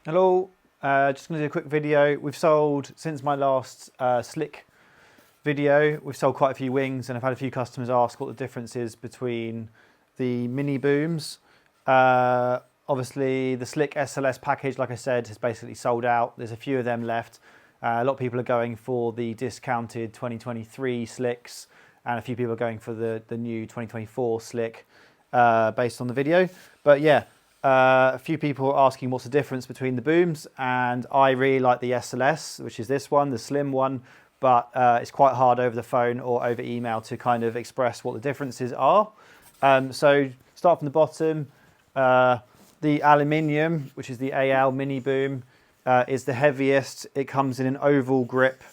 Hello, just going to do a quick video. We've sold, since my last slick video, we've sold quite a few wings, and I've had a few customers ask what the difference is between the mini booms. Obviously the slick SLS package, like I said, has basically sold out. There's a few of them left. A lot of people are going for the discounted 2023 slicks, and a few people are going for the new 2024 slick based on the video. But yeah, a few people are asking what's the difference between the booms, and I really like the SLS, which is this one, the slim one, but it's quite hard over the phone or over email to kind of express what the differences are. So start from the bottom. The aluminium, which is the AL mini boom, is the heaviest. It comes in an oval grip.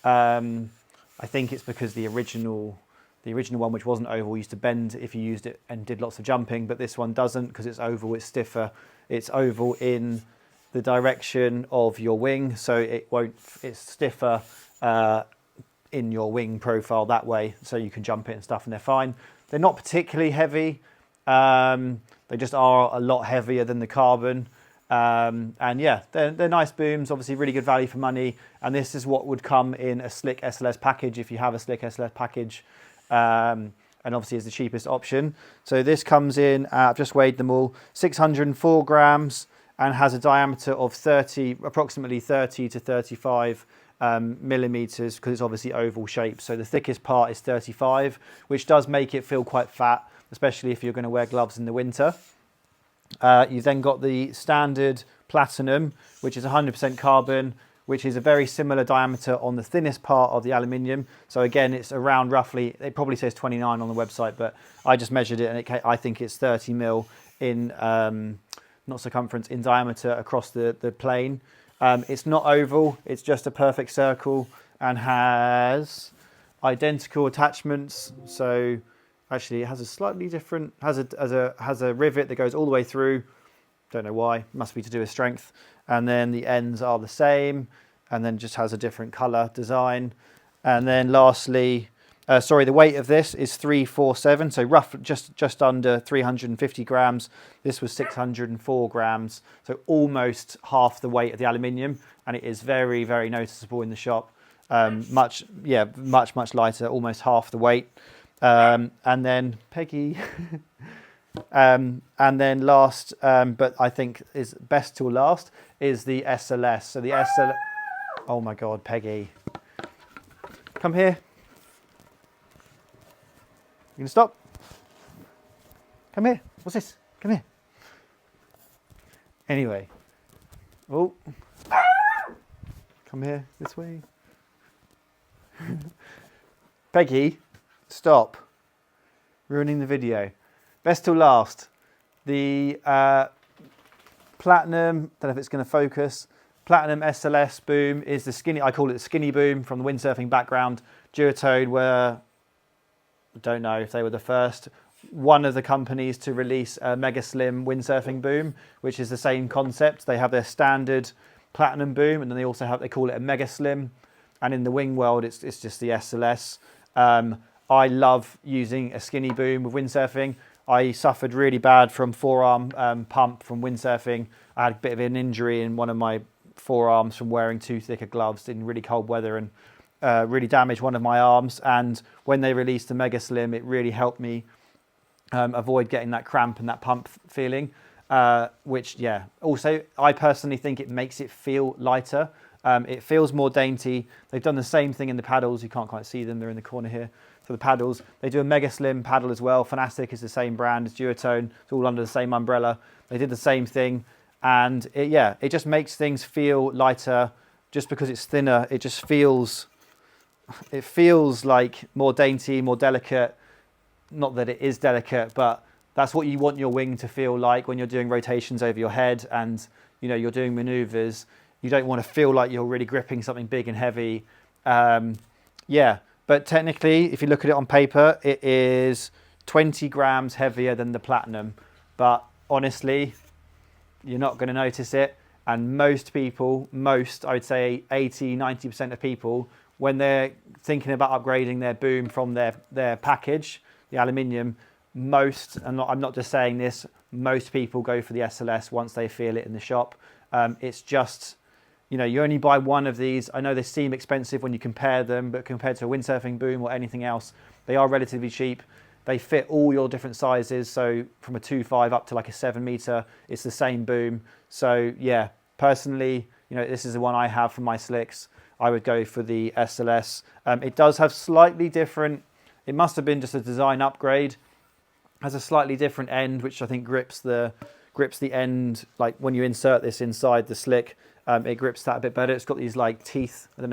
I think it's because the original one, which wasn't oval, used to bend if you used it and did lots of jumping, but this one doesn't because it's oval, it's stiffer. It's oval in the direction of your wing, so it's stiffer in your wing profile that way, so you can jump it and stuff and they're fine. They're not particularly heavy. They just are a lot heavier than the carbon. And yeah, they're nice booms, obviously really good value for money. And this is what would come in a slick SLS package if you have a slick SLS package. And obviously is the cheapest option. So this comes in, I've just weighed them all, 604 grams and has a diameter of approximately 30 to 35 millimeters, because it's obviously oval shape. So the thickest part is 35, which does make it feel quite fat, especially if you're going to wear gloves in the winter. You've then got the standard Platinum, which is 100% carbon, which is a very similar diameter on the thinnest part of the aluminium. So again, it's around roughly, it probably says 29 on the website, but I just measured it and I think it's 30 mil in, not circumference, in diameter across the plane. It's not oval, it's just a perfect circle and has identical attachments. So actually it has a slightly different, has a rivet that goes all the way through. Don't know why, must be to do with strength. And then the ends are the same, and then just has a different color design. And then lastly, the weight of this is 347, so just under 350 grams. This was 604 grams, so almost half the weight of the aluminium, and it is very, very noticeable in the shop. Much lighter, almost half the weight. And then Peggy. And then last, but I think is best till last, is the SLS. So the SLS, oh my God, Peggy, come here. You gonna stop? Come here. What's this? Come here. Anyway, oh, come here this way. Peggy, stop ruining the video. Best till last, the Platinum, don't know if it's going to focus, Platinum SLS boom is the skinny, I call it the skinny boom from the windsurfing background. Duotone were, I don't know if they were the first, one of the companies to release a mega slim windsurfing boom, which is the same concept. They have their standard Platinum boom, and then they call it a mega slim. And in the wing world, it's just the SLS. I love using a skinny boom with windsurfing. I suffered really bad from forearm pump from windsurfing. I had a bit of an injury in one of my forearms from wearing too thick of gloves in really cold weather, and really damaged one of my arms. And when they released the Mega Slim, it really helped me avoid getting that cramp and that pump feeling, which, yeah, also I personally think it makes it feel lighter. It feels more dainty. They've done the same thing in the paddles. You can't quite see them, they're in the corner here. For the paddles, they do a mega slim paddle as well. Fanastic is the same brand as Duotone. It's all under the same umbrella. They did the same thing, and it just makes things feel lighter. Just because it's thinner, it feels like more dainty, more delicate. Not that it is delicate, but that's what you want your wing to feel like when you're doing rotations over your head and you're doing maneuvers. You don't want to feel like you're really gripping something big and heavy. But technically, if you look at it on paper, it is 20 grams heavier than the Platinum. But honestly, you're not going to notice it. And most people, I would say 80, 90% of people, when they're thinking about upgrading their boom from their package, the aluminium, I'm not just saying this, most people go for the SLS once they feel it in the shop. It's just, you know, you only buy one of these. I know they seem expensive when you compare them, but compared to a windsurfing boom or anything else, they are relatively cheap. They fit all your different sizes. So from a 2.5 up to like a 7 meter, it's the same boom. So yeah, personally, you know, this is the one I have for my slicks. I would go for the SLS. It does have slightly different, it must have been just a design upgrade. Has a slightly different end, which I think grips the end, like when you insert this inside the slick, it grips that a bit better. It's got these like teeth. I don't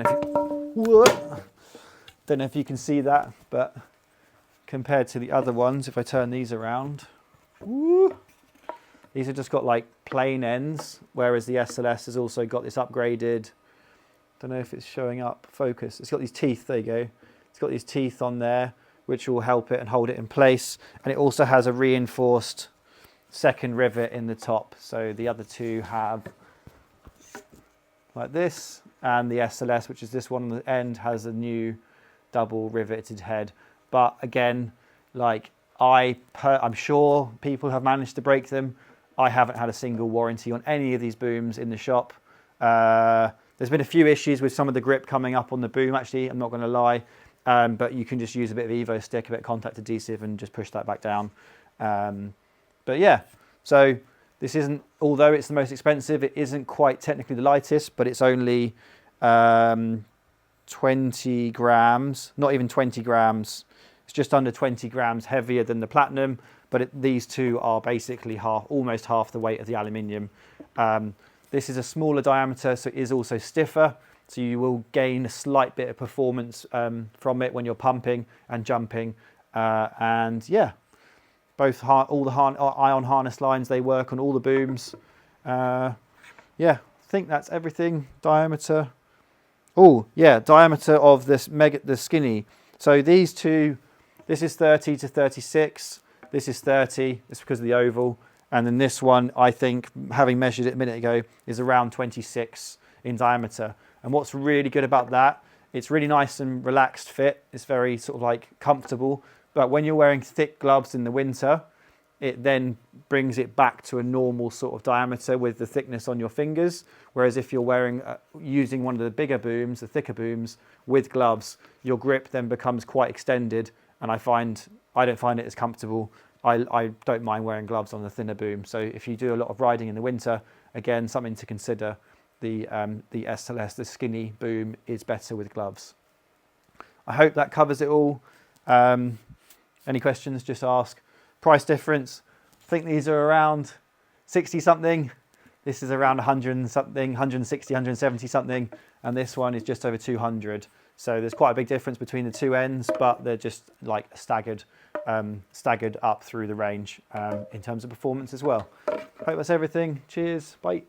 know if you can see that, but compared to the other ones, if I turn these around, these have just got like plain ends, whereas the SLS has also got this upgraded, don't know if it's showing up, focus. It's got these teeth, there you go. It's got these teeth on there, which will help it and hold it in place. And it also has a reinforced second rivet in the top. So the other two have like this, and the SLS, which is this one on the end, has a new double riveted head. But again, like I'm sure people have managed to break them. I haven't had a single warranty on any of these booms in the shop. There's been a few issues with some of the grip coming up on the boom, actually, I'm not going to lie. But you can just use a bit of Evo stick, a bit of contact adhesive, and just push that back down. But yeah, so this isn't, although it's the most expensive, it isn't quite technically the lightest, but it's only 20 grams, not even 20 grams. It's just under 20 grams heavier than the Platinum, but these two are basically almost half the weight of the aluminium. This is a smaller diameter, so it is also stiffer. So you will gain a slight bit of performance from it when you're pumping and jumping. And yeah, all the ion harness lines, they work on all the booms. Yeah, I think that's everything. Diameter. Oh yeah, diameter of this the skinny. So these two, this is 30 to 36. This is 30. It's because of the oval. And then this one, I think, having measured it a minute ago, is around 26 in diameter. And what's really good about that, it's really nice and relaxed fit. It's very sort of like comfortable. But when you're wearing thick gloves in the winter, it then brings it back to a normal sort of diameter with the thickness on your fingers. Whereas if you're wearing, using one of the bigger booms, the thicker booms with gloves, your grip then becomes quite extended. And I don't find it as comfortable. I don't mind wearing gloves on the thinner boom. So if you do a lot of riding in the winter, again, something to consider. The SLS, the skinny boom, is better with gloves. I hope that covers it all. Any questions, just ask. Price difference, I think these are around 60 something. This is around 100 something, 160, 170 something. And this one is just over 200. So there's quite a big difference between the two ends, but they're just like staggered up through the range in terms of performance as well. Hope that's everything. Cheers, bye.